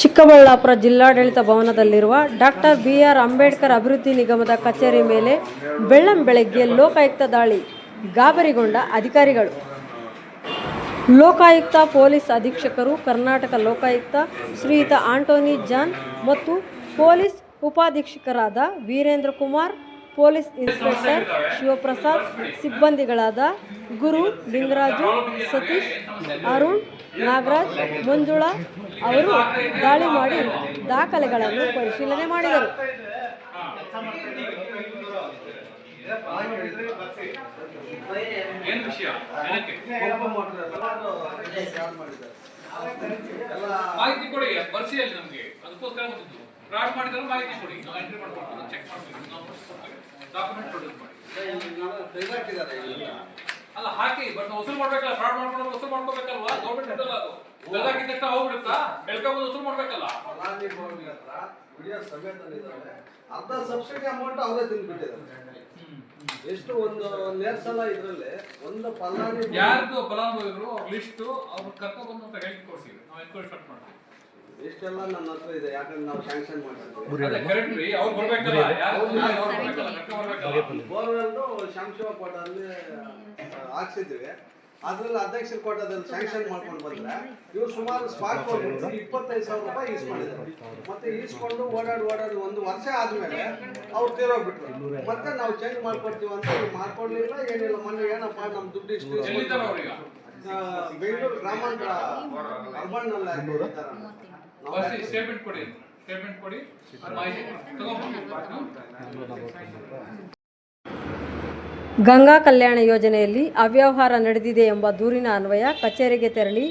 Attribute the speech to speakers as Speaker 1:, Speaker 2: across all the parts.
Speaker 1: ಚಿಕ್ಕಬಳ್ಳಾಪುರ ಜಿಲ್ಲಾಡಳಿತ ಭವನದಲ್ಲಿರುವ doctor B R. Ambedkar ಅಭಿವೃದ್ಧಿ ನಿಗಮದ ಕಚೇರಿ ಮೇಲೆ ಬೆಳ್ಳಂಬೆಳಗ್ಗೆ ಲೋಕಾಯುಕ್ತ ದಾಳಿ, ಗಾಬರಿಗೊಂಡ ಅಧಿಕಾರಿಗಳು. ಲೋಕಾಯುಕ್ತ ಪೊಲೀಸ್ ಅಧೀಕ್ಷಕರು, ಕರ್ನಾಟಕ ಲೋಕಾಯುಕ್ತ ಶ್ರೀಯುತ ಆಂಟೋನಿ ಜಾನ್ ಮತ್ತು ಪೊಲೀಸ್ ಉಪಾಧೀಕ್ಷಕರಾದ ವೀರೇಂದ್ರ ಕುಮಾರ್, ಪೊಲೀಸ್ ಇನ್ಸ್ಪೆಕ್ಟರ್ ಶಿವಪ್ರಸಾದ್, ಸಿಬ್ಬಂದಿಗಳಾದ ಗುರು, ಲಿಂಗರಾಜು, ಸತೀಶ್, ಅರುಣ್, ನಾಗರಾಜ್, ಮಂಜುಳಾ ಅವರು ದಾಳಿ ಮಾಡಿ ದಾಖಲೆಗಳನ್ನು ಪರಿಶೀಲನೆ ಮಾಡಿದರು.
Speaker 2: ಮಾಹಿತಿ ಕೊಡಿ, ಪರಿಶೀಲನೆ ನಮಗೆ ಅದಕ್ಕೋಸ್ಕರ ಬಂದಿದ್ದು. ಫ್ರಾಡ್ ಮಾಡಿದ್ರೆ ಮಾಹಿತಿ ಕೊಡಿ, ನಾವು ಎಂಟ್ರಿ ಮಾಡ್ಕೊಡ್ತೀವಿ, ಚೆಕ್ ಮಾಡ್ತೀವಿ, ನಾವು ಡಾಕ್ಯುಮೆಂಟ್ ಪ್ರೊಡ್ಯೂಸ್ ಮಾಡಿ. ಅಲ್ಲ ಹಾಕಿ, ಬಟ್ ನಾವು ವಸೂಲು ಮಾಡ್ಬೇಕಲ್ಲ, ಫ್ರಾಡ್ ಮಾಡ್ಕೊಂಡು ವಸೂಲು ಮಾಡ್ಕೋಬೇಕಲ್ವಾ? ಗೌರ್ಮೆಂಟ್ ಇದ್ದಲ್ಲ ಅದು, ಬೆಳಗಾಗಿದ್ದ ತಕ್ಷಣ ಹೋಗ್ಬಿಡುತ್ತಾ? ಬೆಳಗಾಗೋದು ವಸೂಲು ಮಾಡ್ಬೇಕಲ್ಲ.
Speaker 3: ಅರ್ಧ ಸಬ್ಸಿಡಿ ಅಮೌಂಟ್ ಅವರೇ ತಿಂದ್ಬಿಟ್ಟಿದ್ದಾರೆ. ಎಷ್ಟು ಒಂದು ನೇರ ಸಲ ಇದರಲ್ಲಿ ಒಂದು ಫಲಾನುಭವಿ
Speaker 2: ಯಾರ್ದು ಫಲಾನುಭವಿಗಳು ಲಿಸ್ಟ್ ಅವ್ರು ಕರ್ಕೊಂಡು ಬಂದು ಅಂತ ಹೇಳಿ ಕೊಡ್ತೀವಿ, ನಾವು ಎನ್ಕ್ವೈರಿ ಸ್ಟಾರ್ಟ್ ಮಾಡ್ತೀವಿ.
Speaker 3: ಇಷ್ಟೆಲ್ಲ ನನ್ನ ಹತ್ರ ಇದೆ, ಯಾಕಂದ್ರೆ ನಾವು ಸ್ಯಾಂಕ್ಷನ್ ಮಾಡಿದ್ವಿ.
Speaker 2: ಅವ್ರು ಬರ್ಬೇಕಲ್ಲ,
Speaker 3: ಬೋರ್ವೆಲ್ದು ಶಾಂಶಿವ ಕೋಟಲ್ಲಿ ಹಾಕ್ಸಿದ್ವಿ. ಅದ್ರಲ್ಲಿ ಅಧ್ಯಕ್ಷರ ಕೋಟದಲ್ಲಿ ಸ್ಯಾಂಕ್ಷನ್ ಮಾಡ್ಕೊಂಡು ಬಂದ್ರೆ ಇವ್ರು ಸುಮಾರು ಸ್ಪಾಟ್ ಹೋಗ್ಬಿಟ್ಟು 25,000 ರೂಪಾಯಿ ಈಸ್ಕೊಂಡಿದ್ದಾರೆ. ಮತ್ತೆ ಈಸ್ಕೊಂಡು ಓಡಾಡಿ ಒಂದು ವರ್ಷ ಆದ್ಮೇಲೆ ಅವ್ರು ತೀರೋಗ್ಬಿಟ್ರು. ಮತ್ತೆ ನಾವು ಚೇಂಜ್ ಮಾಡ್ಕೊಡ್ತೀವಿ ಅಂತ ಮಾಡ್ಕೊಡ್ಲಿಲ್ಲ, ಏನಿಲ್ಲ. ಮೊನ್ನೆ ಏನಪ್ಪ ನಮ್ಮ ದುಡ್ಡು ಇಷ್ಟು ಬೆಂಗಳೂರು ಗ್ರಾಮಾಂತರ ಅರ್ಬನ್ ನಲ್ಲಿ
Speaker 2: ಸ್ಟೇಟ್ಮೆಂಟ್ ಕೊಡಿ, ಸ್ಟೇಟ್ಮೆಂಟ್ ಕೊಡಿ.
Speaker 1: ಗಂಗಾ ಕಲ್ಯಾಣ ಯೋಜನೆಯಲ್ಲಿ ಅವ್ಯವಹಾರ ನಡೆದಿದೆ ಎಂಬ ದೂರಿನ ಅನ್ವಯ ಕಚೇರಿಗೆ ತೆರಳಿ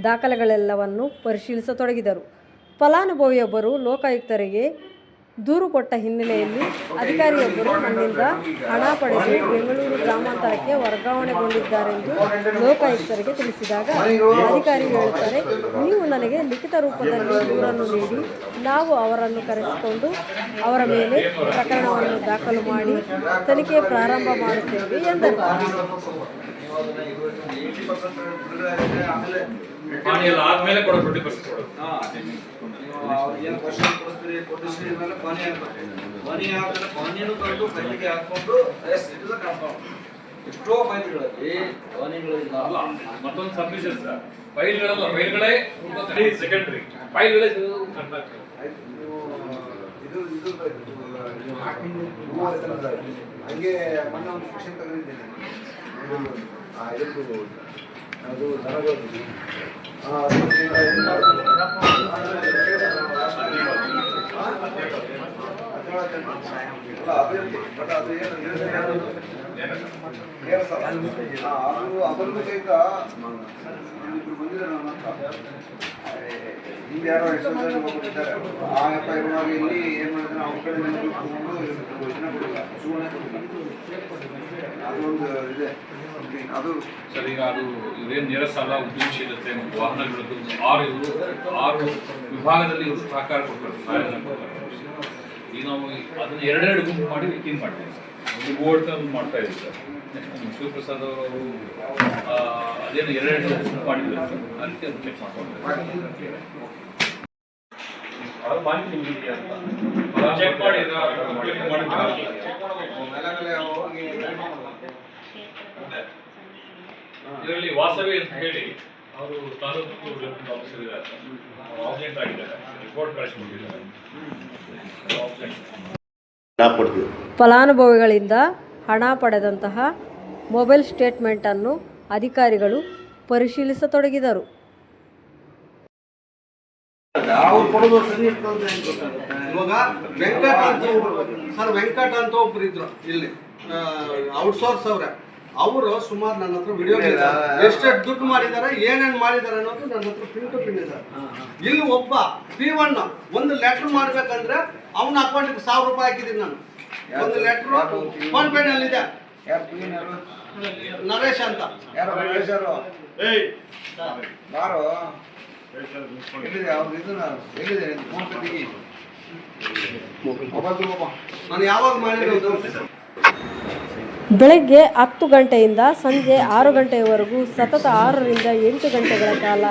Speaker 1: ದಾಖಲೆಗಳೆಲ್ಲವನ್ನು ಪರಿಶೀಲಿಸತೊಡಗಿದರು. ಫಲಾನುಭವಿಯೊಬ್ಬರು ಲೋಕಾಯುಕ್ತರಿಗೆ ದೂರು ಕೊಟ್ಟ ಹಿನ್ನೆಲೆಯಲ್ಲಿ ಅಧಿಕಾರಿಯೊಬ್ಬರು ನನ್ನಿಂದ ಹಣ ಪಡೆದು ಬೆಂಗಳೂರು ಗ್ರಾಮಾಂತರಕ್ಕೆ ವರ್ಗಾವಣೆಗೊಂಡಿದ್ದಾರೆಂದು ಲೋಕಾಯುಕ್ತರಿಗೆ ತಿಳಿಸಿದಾಗ ಅಧಿಕಾರಿ ಹೇಳುತ್ತಾರೆ, ನೀವು ನನಗೆ ಲಿಖಿತ ರೂಪದಲ್ಲಿ ದೂರನ್ನು ನೀಡಿ ನಾವು ಅವರನ್ನು ಕರೆಸಿಕೊಂಡು ಅವರ ಮೇಲೆ ಪ್ರಕರಣವನ್ನು ದಾಖಲು ಮಾಡಿ ತನಿಖೆ ಪ್ರಾರಂಭ ಮಾಡುತ್ತೇವೆ ಎಂದರು.
Speaker 3: ಏನು ಕ್ವಶನ್ ಕೊಡ್ತೀರಿ, ಕೊಡಿಸ್ರಿ ಮೇಲೆ ಪಾನಿ ಹಾಕ್ಬೇಕು. ಪಾನಿ ಹಾಕಿದ್ರೆ ಪಾನಿನೂ ತಂದು ಕೈಲಿಗೆ ಹಾಕೊಂಡು yes it is a confirm. ಎಷ್ಟೋ ಫೈಲ್ಗಳಲ್ಲಿ ಪಾನಿಗಳಿಲ್ಲ.
Speaker 2: ಮತ್ತೊಂದು ಸಬ್ಮಿಷನ್ ಸರ್, ಫೈಲ್ಗಳಲ್ಲ, ಫೈಲ್ಗಳೇ ಸೆಕೆಂಡರಿ, ಫೈಲ್ಗಳೇ
Speaker 3: ಇದು ಹಂಗೆ ಮೊನ್ನೆ ಒಂದು ಕ್ವಶನ್ ತೆಗೆದಿದ್ದೇನೆ. ಅದು ದನಗಳು ಅದನ್ನು ಸಹಿತ ಬಂದಿದ್ದಾರೆ ನನ್ನ ಹತ್ರ. ಹಿಂದೆ ಯಾರೋ ಎಷ್ಟೋ ಜನ ಹೋಗ್ಬಿಟ್ಟಿದ್ದಾರೆ. ಆ ಅಪ್ಪ ಇವಾಗ ಇಲ್ಲಿ ಏನ್ ಮಾಡಿದ್ರೆ ಅವ್ರ ಕಡೆ ಇದನ್ನ ಕೊಡಿಲ್ಲ, ಸುಮ್ಮನೆ ಕೊಡಿಲ್ಲ. ಅದೊಂದು ಇದೆ. ಅದು
Speaker 2: ಸರ್, ಈಗ ಅದು ಇದೇನು ನೇರ ಸಾಲ, ಉದ್ಯಮಶೀಲತೆ ಮತ್ತು ವಾಹನಗಳದ್ದು ಆರು ವಿಭಾಗದಲ್ಲಿ ಇವರು ಸಹಕಾರ ಕೊಡ್ತಾರೆ. ಈಗ ನಾವು ಅದನ್ನು ಎರಡೆರಡು ಗುಂಪು ಮಾಡಿ ವಿಕ್ಕಿಂಗ್ ಮಾಡ್ತೀವಿ ಸರ್. ಒಂದು ಬೋರ್ಡ್ ಮಾಡ್ತಾ ಇದ್ದೀವಿ ಸರ್. ನೆಕ್ಸ್ಟ್ ನಮ್ಮ ಶಿವಪ್ರಸಾದ್ ಅವರು ಅದೇನು ಎರಡೆರಡು ಗುಂಪು ಮಾಡಿದ್ದಾರೆ ಸರ್, ಅದಕ್ಕೆ ಅದು ಚೆಕ್ ಮಾಡ್ಕೊಂಡು ಚೆಕ್ ಮಾಡಿ ಇದರಲ್ಲಿ ವಾಸವಿ ಅಂತ ಹೇಳಿ ಅವರು ತಾಲೂಕು ಡೆವಲಪ್ಮೆಂಟ್ ಆಫೀಸರ್ ಇದ್ದಾರೆ, ಆಬ್ಸೆಂಟ್ ಆಗಿದ್ದಾರೆ, ರಿಪೋರ್ಟ್ ಕಳಿಸ್ಕೊಟ್ಟಿದ್ದಾರೆ.
Speaker 1: ಫಲಾನುಭವಿಗಳಿಂದ ಹಣ ಪಡೆದಂತಹ ಮೊಬೈಲ್ ಸ್ಟೇಟ್ಮೆಂಟನ್ನು ಅಧಿಕಾರಿಗಳು ಪರಿಶೀಲಿಸತೊಡಗಿದರು.
Speaker 3: ಇವಾಗ ವೆಂಕಟ್ ಅಂತ ಒಬ್ರು ಇದ್ರು ಇಲ್ಲಿ ಔಟ್ಸೋರ್ಸ್ ಅವ್ರೆ. ಅವರು ಸುಮಾರು ನನ್ನ ಹತ್ರ ವಿಡಿಯೋ ಎಷ್ಟೆಷ್ಟು ದುಡ್ಡು ಮಾಡಿದ್ದಾರೆ, ಏನೇನು ಮಾಡಿದ್ದಾರೆ ಅನ್ನೋದು ನನ್ನ ಹತ್ರ ಪ್ರಿಂಟ್ ಇದೆ. ಇಲ್ಲಿ ಒಬ್ಬ P1 ಒಂದು ಲೆಟರ್ ಮಾಡ್ಬೇಕಂದ್ರೆ ಅವನ ಅಕೌಂಟಿಗೆ 1,000 ರೂಪಾಯಿ ಹಾಕಿದ್ದೀನಿ ನಾನು. ಒಂದು ಲೆಟರ್ ಫೋನ್ ಪೇ ನಲ್ಲಿ ಇದೆ. ನರೇಶ್ ಅಂತ ನಾನು ಯಾವಾಗ ಮಾಡಿರೋದು.
Speaker 1: ಬೆಳಗ್ಗೆ 10 ಗಂಟೆಯಿಂದ ಸಂಜೆ 6 ಗಂಟೆಯವರೆಗೂ ಸತತ 6 ರಿಂದ 8 ಗಂಟೆಗಳ ಕಾಲ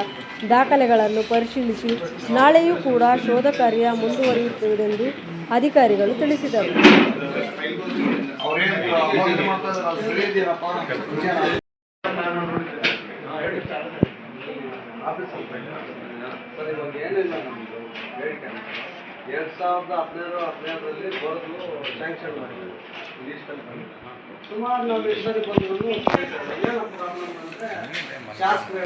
Speaker 1: ದಾಖಲೆಗಳನ್ನು ಪರಿಶೀಲಿಸಿ ನಾಳೆಯೂ ಕೂಡ ಶೋಧ ಕಾರ್ಯ ಮುಂದುವರಿಯುತ್ತದೆಂದು ಅಧಿಕಾರಿಗಳು ತಿಳಿಸಿದರು.
Speaker 3: ಸರ್ ಇವಾಗ ಏನಿಲ್ಲ ನಮ್ಮದು ಬೇಡಿಕೆ 2015-16ರಲ್ಲಿ ಬರೆದು ಸ್ಯಾಂಕ್ಷನ್ ಮಾಡಿದ್ರು ಲೀಸ್ಟಲ್ಲಿ ಸುಮಾರು ನಾವು ಎಷ್ಟು ಸರಿ ಬಂದ್ರು ಏನಪ್ಪ ಪ್ರಾಬ್ಲಮ್ ಅಂದರೆ ಶಾಸ್ತ್ರ